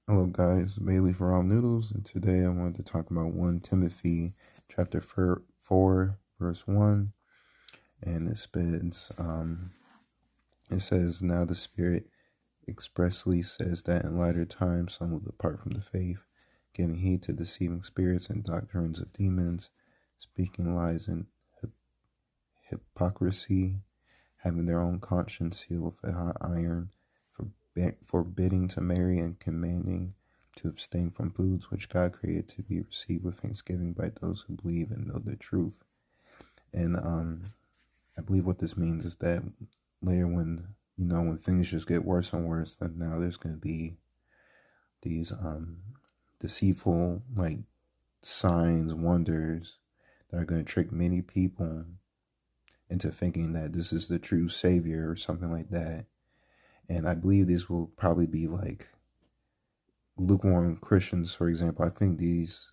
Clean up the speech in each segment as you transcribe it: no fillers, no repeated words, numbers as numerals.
Hello guys, Bailey from Raw Noodles, and today I wanted to talk about 1 Timothy chapter 4, verse 1, and it says, "Now the Spirit expressly says that in latter times some will depart from the faith, giving heed to deceiving spirits and doctrines of demons, speaking lies and hypocrisy, having their own conscience sealed with a hot iron, forbidding to marry and commanding to abstain from foods which God created to be received with thanksgiving by those who believe and know the truth." And I believe what this means is that later when things just get worse and worse, then now there's going to be these deceitful signs, wonders that are going to trick many people into thinking that this is the true savior or something like that. And I believe these will probably be like lukewarm Christians, for example. I think these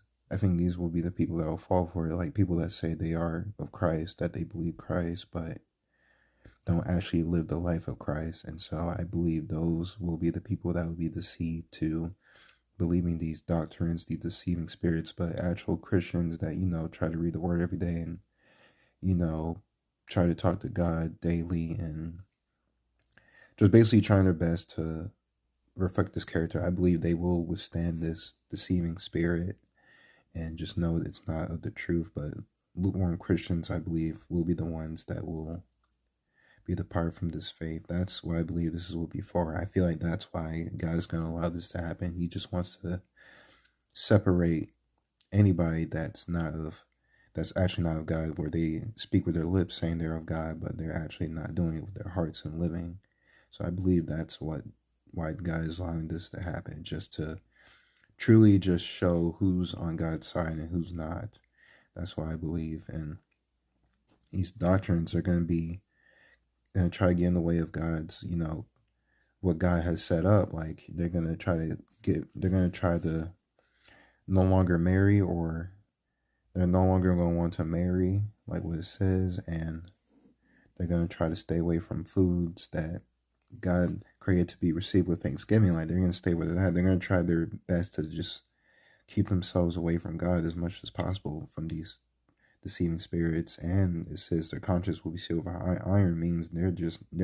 will be the people that will fall for it, like people that say they are of Christ, that they believe Christ, but don't actually live the life of Christ. And so I believe those will be the people that will be deceived to believing these doctrines, these deceiving spirits. But actual Christians that, try to read the word every day and, try to talk to God daily and just basically trying their best to reflect this character, I believe they will withstand this deceiving spirit and just know that it's not of the truth. But lukewarm Christians, I believe, will be the ones that will be depart from this faith. That's what I believe this will be for. I feel like that's why God is going to allow this to happen. He just wants to separate anybody that's actually not of God, where they speak with their lips saying they're of God, but they're actually not doing it with their hearts and living. So I believe that's why God is allowing this to happen, just to truly just show who's on God's side and who's not. That's why I believe. And these doctrines are going to try to get in the way of God's, what God has set up. Like they're going to try to no longer marry, or they're no longer going to want to marry like what it says. And they're going to try to stay away from foods that God created to be received with thanksgiving. Like they're going to stay with that. They're going to try their best to just keep themselves away from God as much as possible from these deceiving spirits. And it says their conscience will be sealed with iron, means they're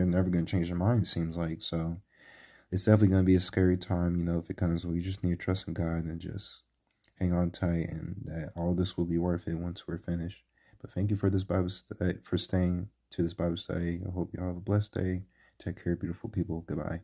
never going to change their mind, it seems like. So it's definitely going to be a scary time, if it comes. We just need to trust in God and just hang on tight, and that all this will be worth it once we're finished. But thank you for this Bible study, for staying to this Bible study. I hope you all have a blessed day. Take care, beautiful people. Goodbye.